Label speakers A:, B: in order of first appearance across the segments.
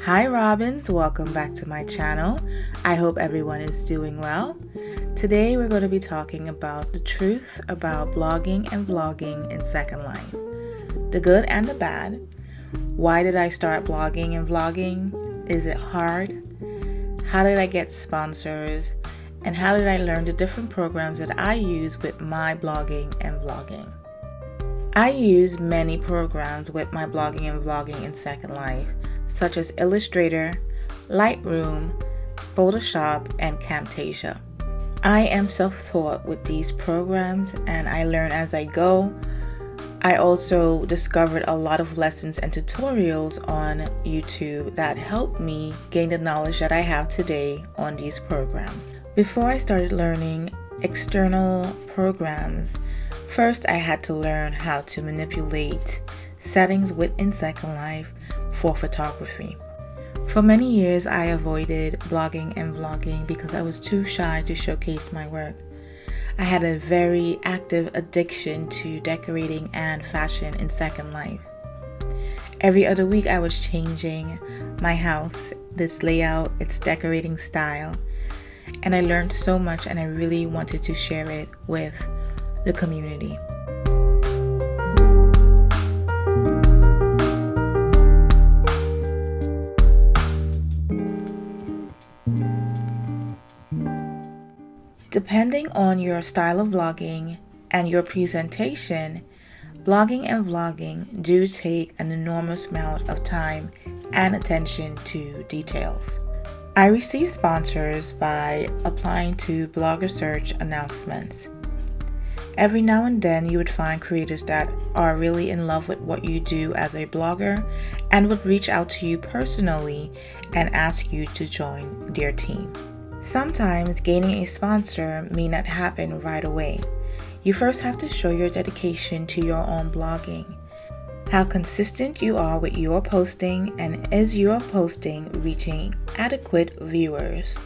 A: Hi Robins, welcome back to my channel. I hope everyone is doing well. Today we're going to be talking about the truth about blogging and vlogging in Second Life. The good and the bad. Why did I start blogging and vlogging? Is it hard? How did I get sponsors? And how did I learn the different programs that I use with my blogging and vlogging? I use many programs with my blogging and vlogging in Second Life, such as Illustrator, Lightroom, Photoshop, and Camtasia. I am self-taught with these programs and I learn as I go. I also discovered a lot of lessons and tutorials on YouTube that helped me gain the knowledge that I have today on these programs. Before I started learning external programs, first I had to learn how to manipulate settings within Second Life for photography. For many years I avoided blogging and vlogging because I was too shy to showcase my work. I had a very active addiction to decorating and fashion in Second Life. Every other week I was changing my house, this layout, its decorating style, and I learned so much and I really wanted to share it with the community. Depending on your style of vlogging and your presentation, blogging and vlogging do take an enormous amount of time and attention to details. I receive sponsors by applying to blogger search announcements. Every now and then you would find creators that are really in love with what you do as a blogger and would reach out to you personally and ask you to join their team. Sometimes gaining a sponsor may not happen right away. You first have to show your dedication to your own blogging, how consistent you are with your posting, and is your posting reaching adequate viewers.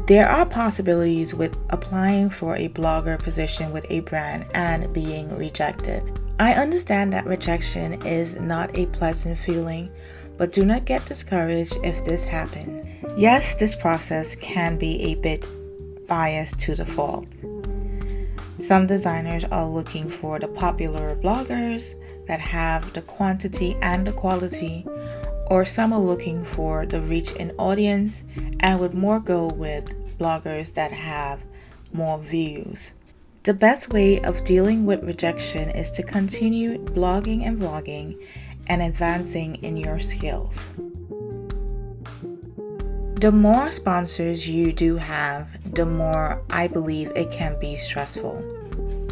A: There are possibilities with applying for a blogger position with a brand and being rejected. I understand that rejection is not a pleasant feeling, but do not get discouraged if this happens. Yes, this process can be a bit biased to the fault. Some designers are looking for the popular bloggers that have the quantity and the quality, or some are looking for the reach in audience and would more go with bloggers that have more views. The best way of dealing with rejection is to continue blogging and vlogging and advancing in your skills. The more sponsors you do have, the more I believe it can be stressful.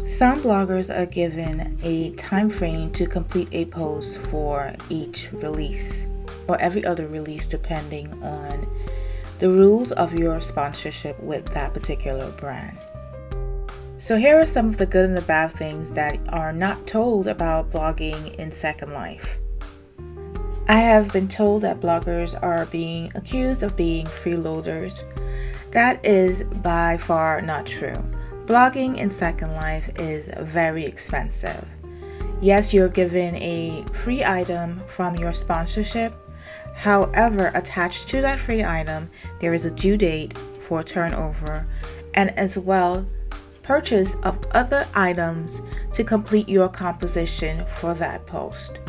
A: Some bloggers are given a time frame to complete a post for each release or every other release depending on the rules of your sponsorship with that particular brand. So here are some of the good and the bad things that are not told about blogging in Second Life. I have been told that bloggers are being accused of being freeloaders. That is by far not true. Blogging in Second Life is very expensive. Yes, you're given a free item from your sponsorship. However, attached to that free item, there is a due date for turnover and as well purchase of other items to complete your composition for that post.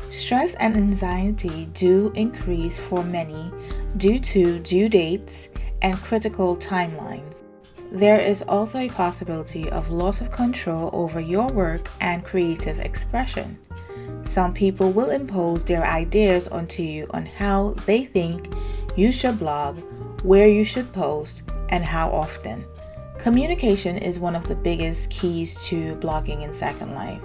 A: Stress and anxiety do increase for many due to due dates and critical timelines. There is also a possibility of loss of control over your work and creative expression. Some people will impose their ideas onto you on how they think you should blog, where you should post, and how often. Communication is one of the biggest keys to blogging in Second Life.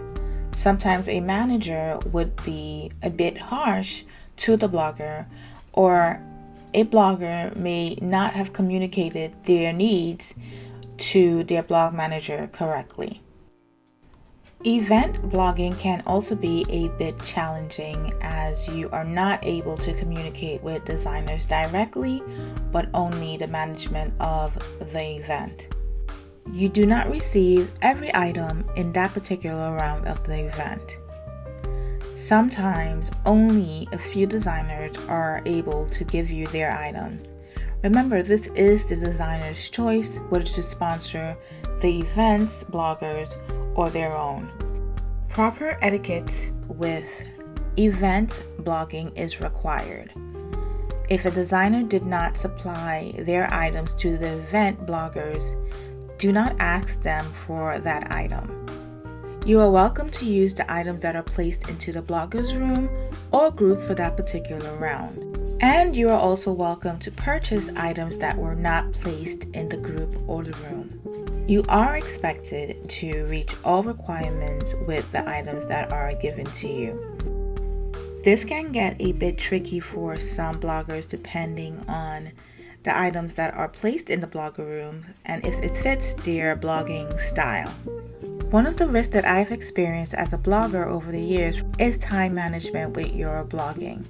A: Sometimes a manager would be a bit harsh to the blogger, or a blogger may not have communicated their needs to their blog manager correctly. Event blogging can also be a bit challenging as you are not able to communicate with designers directly, but only the management of the event. You do not receive every item in that particular round of the event. Sometimes only a few designers are able to give you their items. Remember, this is the designer's choice whether to sponsor the events, bloggers, or their own. Proper etiquette with event blogging is required. If a designer did not supply their items to the event bloggers, do not ask them for that item. You are welcome to use the items that are placed into the bloggers room or group for that particular round. And you are also welcome to purchase items that were not placed in the group or the room. You are expected to reach all requirements with the items that are given to you. This can get a bit tricky for some bloggers depending on the items that are placed in the blogger room and if it fits their blogging style. One of the risks that I've experienced as a blogger over the years is time management with your blogging.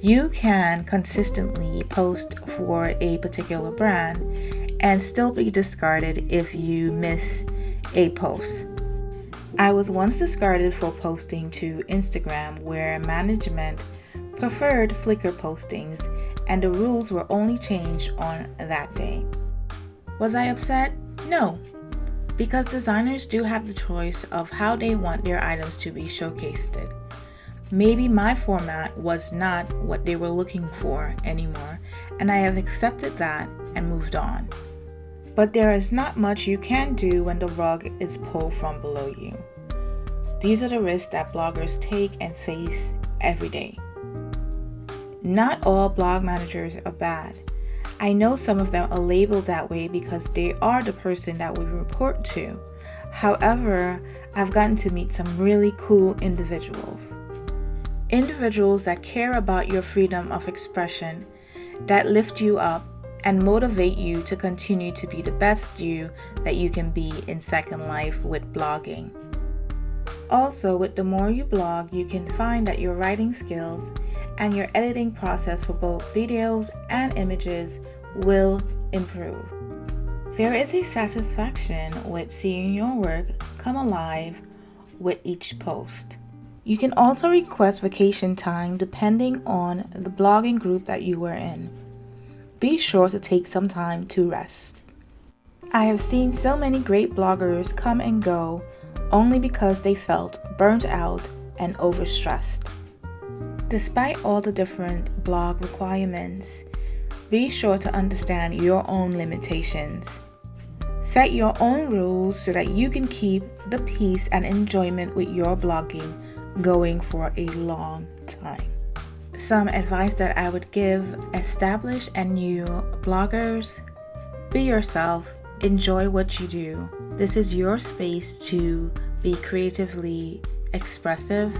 A: You can consistently post for a particular brand and still be discarded if you miss a post. I was once discarded for posting to Instagram where management preferred Flickr postings and the rules were only changed on that day. Was I upset? No, because designers do have the choice of how they want their items to be showcased. Maybe my format was not what they were looking for anymore, and I have accepted that and moved on. But there is not much you can do when the rug is pulled from below you. These are the risks that bloggers take and face every day. Not all blog managers are bad. I know some of them are labeled that way because they are the person that we report to. However, I've gotten to meet some really cool individuals. Individuals that care about your freedom of expression, that lift you up and motivate you to continue to be the best you that you can be in Second Life with blogging. Also, with the more you blog, you can find that your writing skills and your editing process for both videos and images will improve. There is a satisfaction with seeing your work come alive with each post. You can also request vacation time depending on the blogging group that you are in. Be sure to take some time to rest. I have seen so many great bloggers come and go only because they felt burnt out and overstressed. Despite all the different blog requirements, be sure to understand your own limitations. Set your own rules so that you can keep the peace and enjoyment with your blogging going for a long time. Some advice that I would give established and new bloggers: be yourself, enjoy what you do. This is your space to be creatively expressive.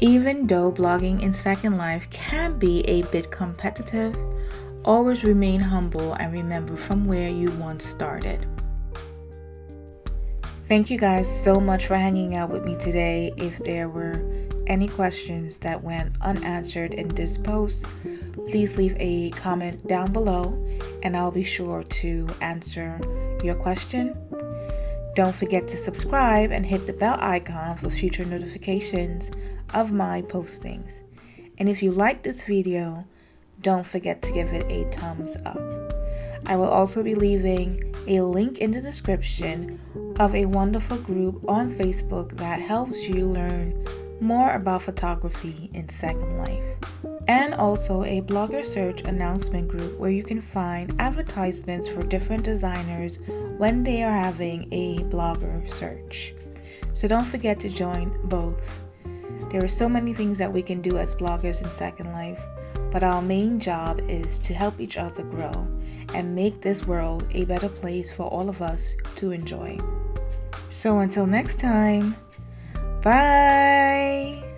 A: Even though blogging in Second Life can be a bit competitive, always remain humble and remember from where you once started. Thank you guys so much for hanging out with me today. If there were any questions that went unanswered in this post, please leave a comment down below and I'll be sure to answer your question. Don't forget to subscribe and hit the bell icon for future notifications of my postings. And if you like this video, don't forget to give it a thumbs up. I will also be leaving a link in the description of a wonderful group on Facebook that helps you learn more about photography in Second Life, and also a blogger search announcement group where you can find advertisements for different designers when they are having a blogger search. So don't forget to join both. There are so many things that we can do as bloggers in Second Life, but our main job is to help each other grow and make this world a better place for all of us to enjoy. So until next time, bye!